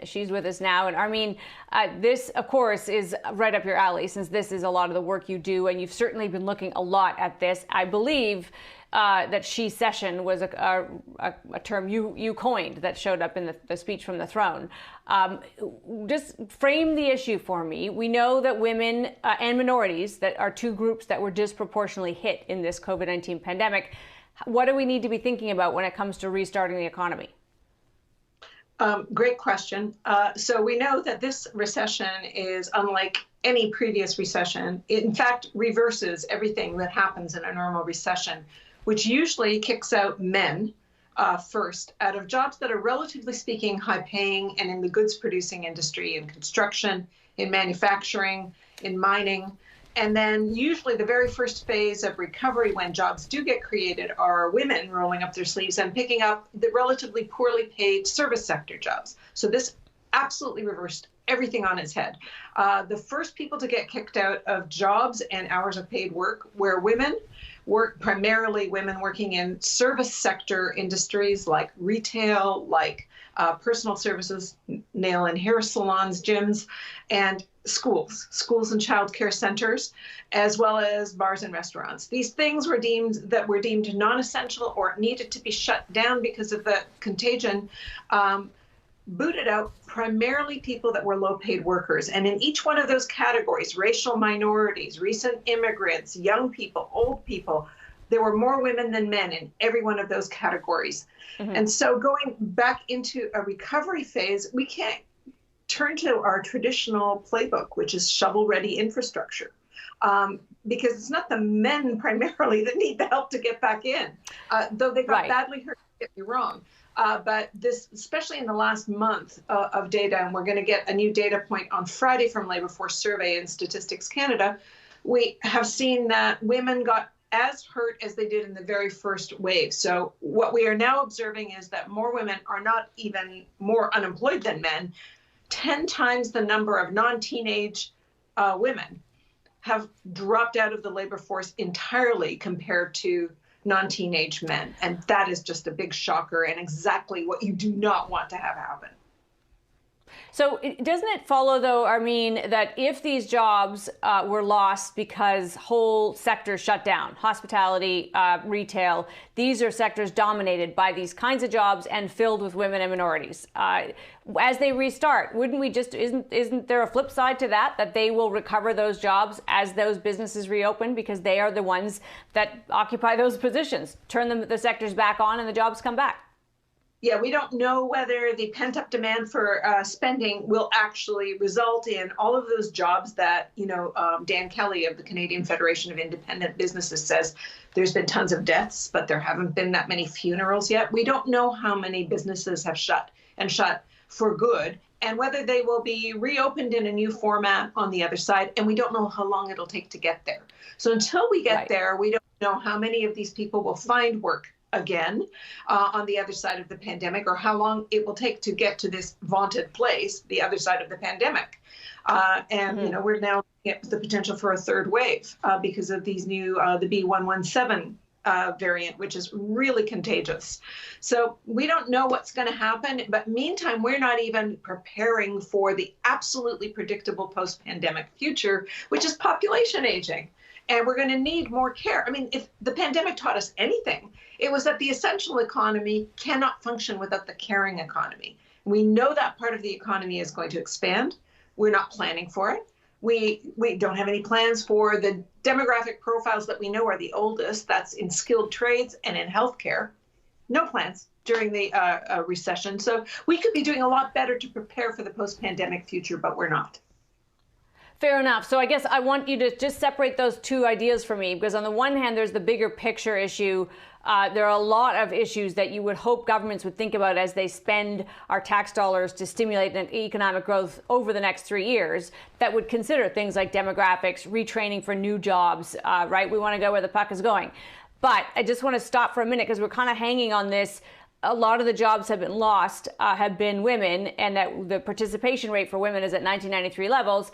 She's with us now. And Armine, this, of course, is right up your alley, since this is a lot of the work you do, and you've certainly been looking a lot at this. I believe that she-cession was a term you coined that showed up in the speech from the throne. Just frame the issue for me. We know that women and minorities, that are two groups that were disproportionately hit in this COVID-19 pandemic. What do we need to be thinking about when it comes to restarting the economy? Great question. So we know that this recession is unlike any previous recession. It, in fact, reverses everything that happens in a normal recession, which usually kicks out men first out of jobs that are, relatively speaking, high paying and in the goods producing industry, in construction, in manufacturing, in mining. And then usually the very first phase of recovery, when jobs do get created, are women rolling up their sleeves and picking up the relatively poorly paid service sector jobs. So this absolutely reversed everything on its head. The first people to get kicked out of jobs and hours of paid work were women, primarily women working in service sector industries like retail, like personal services, nail and hair salons, gyms, and schools and child care centers, as well as bars and restaurants. These things were deemed non-essential or needed to be shut down because of the contagion. Booted out primarily people that were low-paid workers. And in each one of those categories, racial minorities, recent immigrants, young people, old people, there were more women than men in every one of those categories. Mm-hmm. And so going back into a recovery phase, we can't turn to our traditional playbook, which is shovel-ready infrastructure, because it's not the men primarily that need the help to get back in, though they got badly hurt, don't get me wrong. But this, especially in the last month of data, and we're going to get a new data point on Friday from Labour Force Survey and Statistics Canada, we have seen that women got as hurt as they did in the very first wave. So what we are now observing is that more women are not even more unemployed than men. 10 times the number of non-teenage women have dropped out of the labor force entirely compared to non-teenage men. And that is just a big shocker and exactly what you do not want to have happen. So doesn't it follow, though, Armine, that if these jobs were lost because whole sectors shut down, hospitality, retail, these are sectors dominated by these kinds of jobs and filled with women and minorities. As they restart, wouldn't we just, isn't there a flip side to that, that they will recover those jobs as those businesses reopen because they are the ones that occupy those positions, turn the sectors back on and the jobs come back? Yeah, we don't know whether the pent-up demand for spending will actually result in all of those jobs that, Dan Kelly of the Canadian Federation of Independent Businesses says there's been tons of deaths, but there haven't been that many funerals yet. We don't know how many businesses have shut for good, and whether they will be reopened in a new format on the other side. And we don't know how long it'll take to get there. So until we get there, we don't know how many of these people will find work again on the other side of the pandemic, or how long it will take to get to this vaunted place, the other side of the pandemic. We're now looking at the potential for a third wave because of these new, the B.1.1.7 variant, which is really contagious. So we don't know what's going to happen, but meantime, we're not even preparing for the absolutely predictable post-pandemic future, which is population aging. And we're going to need more care. I mean, if the pandemic taught us anything, it was that the essential economy cannot function without the caring economy. We know that part of the economy is going to expand. We're not planning for it. We don't have any plans for the demographic profiles that we know are the oldest. That's in skilled trades and in healthcare. No plans during the recession. So we could be doing a lot better to prepare for the post-pandemic future, but we're not. Fair enough. So I guess I want you to just separate those two ideas for me, because on the one hand, there's the bigger picture issue. There are a lot of issues that you would hope governments would think about as they spend our tax dollars to stimulate economic growth over the next 3 years, that would consider things like demographics, retraining for new jobs, right? We want to go where the puck is going. But I just want to stop for a minute because we're kind of hanging on this. A lot of the jobs have been lost, have been women, and that the participation rate for women is at 1993 levels.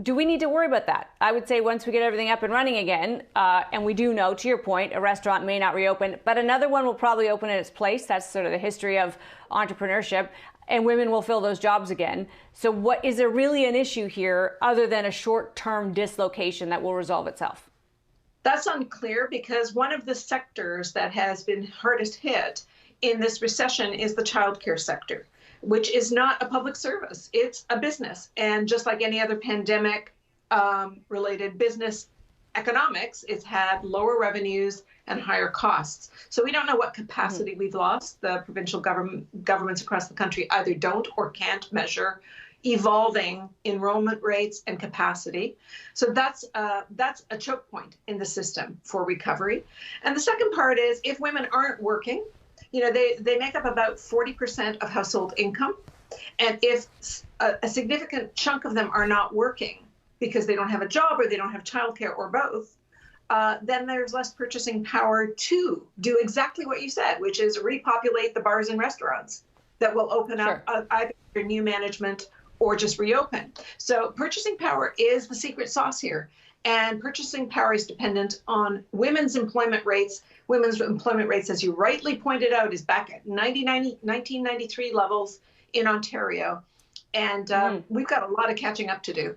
Do we need to worry about that? I would say once we get everything up and running again, and we do know, to your point, a restaurant may not reopen, but another one will probably open in its place. That's sort of the history of entrepreneurship. and women will fill those jobs again. So what is there really an issue here other than a short-term dislocation that will resolve itself? That's unclear, because one of the sectors that has been hardest hit in this recession is the childcare sector, which is not a public service. It's a business. And just like any other pandemic related business economics, it's had lower revenues and higher costs. So we don't know what capacity we've lost. The provincial governments across the country either don't or can't measure evolving enrollment rates and capacity. So that's a choke point in the system for recovery. And the second part is, if women aren't working, they make up about 40% of household income. And if a significant chunk of them are not working because they don't have a job or they don't have childcare or both, then there's less purchasing power to do exactly what you said, which is repopulate the bars and restaurants that will open up either new management or just reopen. So purchasing power is the secret sauce here. And purchasing power is dependent on women's employment rates. Women's employment rates, as you rightly pointed out, is back at 1993 levels in Ontario. And we've got a lot of catching up to do.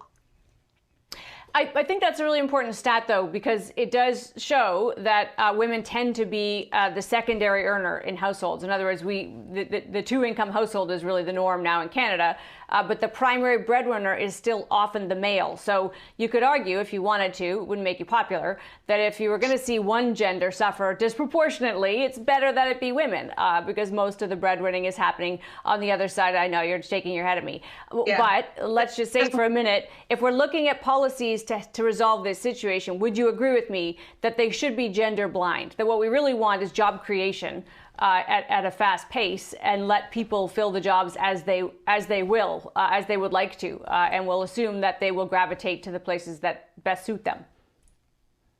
I think that's a really important stat, though, because it does show that women tend to be the secondary earner in households. In other words, the two-income household is really the norm now in Canada, but the primary breadwinner is still often the male. So you could argue, if you wanted to, it wouldn't make you popular, that if you were going to see one gender suffer disproportionately, it's better that it be women, because most of the breadwinning is happening on the other side. I know you're shaking your head at me. Yeah. But let's just say for a minute, if we're looking at policies to resolve this situation, would you agree with me that they should be gender blind? That what we really want is job creation at a fast pace, and let people fill the jobs as they would like to, and we'll assume that they will gravitate to the places that best suit them.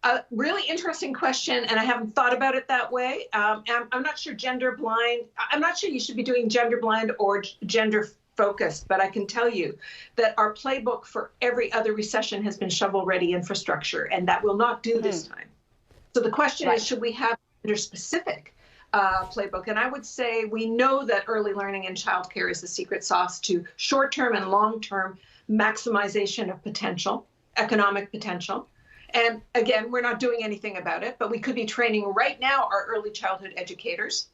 A really interesting question, and I haven't thought about it that way. I'm not sure gender blind. I'm not sure you should be doing gender blind or gender focused, but I can tell you that our playbook for every other recession has been shovel-ready infrastructure, and that will not do this time. So the question is, should we have gender-specific playbook? And I would say we know that early learning and childcare is the secret sauce to short-term and long-term maximization of potential, economic potential. And again, we're not doing anything about it, but we could be training right now our early childhood educators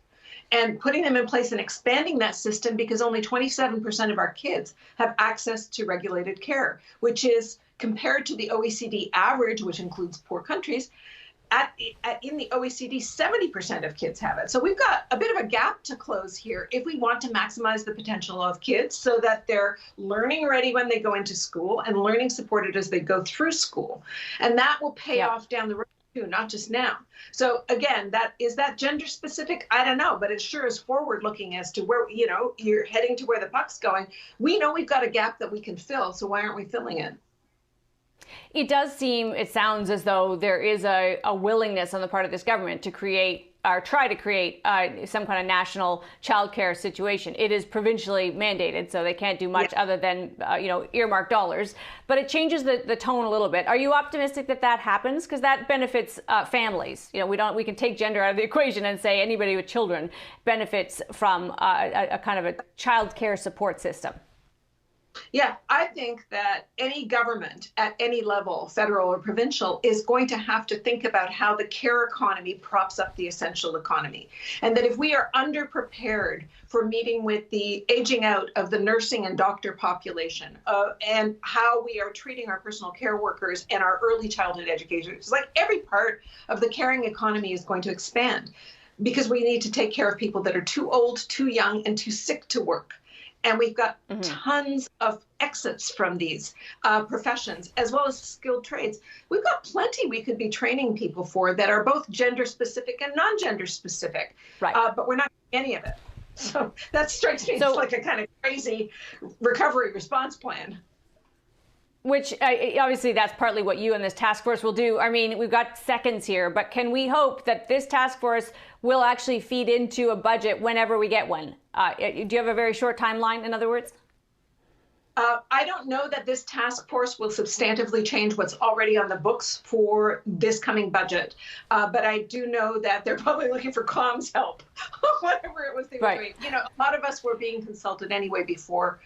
and putting them in place and expanding that system, because only 27% of our kids have access to regulated care, which is, compared to the OECD average, which includes poor countries, in the OECD, 70% of kids have it. So we've got a bit of a gap to close here if we want to maximize the potential of kids so that they're learning ready when they go into school and learning supported as they go through school. And that will pay off down the road too, not just now. So again, is that gender specific? I don't know, but it sure is forward looking as to where, you're heading to where the puck's going. We know we've got a gap that we can fill, so why aren't we filling it? It sounds as though there is a willingness on the part of this government to create or try to create some kind of national childcare situation. It is provincially mandated, so they can't do much other than earmark dollars. But it changes the tone a little bit. Are you optimistic that that happens? Because that benefits families. We can take gender out of the equation and say anybody with children benefits from a kind of a childcare support system. Yeah, I think that any government at any level, federal or provincial, is going to have to think about how the care economy props up the essential economy. And that if we are underprepared for meeting with the aging out of the nursing and doctor population, and how we are treating our personal care workers and our early childhood educators, it's like every part of the caring economy is going to expand, because we need to take care of people that are too old, too young, and too sick to work. And we've got tons of exits from these professions, as well as skilled trades. We've got plenty we could be training people for that are both gender specific and non-gender specific, but we're not doing any of it. So that strikes me as like a kind of crazy recovery response plan. Which obviously that's partly what you and this task force will do. I mean, we've got seconds here, but can we hope that this task force will actually feed into a budget whenever we get one? Do you have a very short timeline, in other words? I don't know that this task force will substantively change what's already on the books for this coming budget. But I do know that they're probably looking for comms help, whatever it was they were doing. You know, a lot of us were being consulted anyway before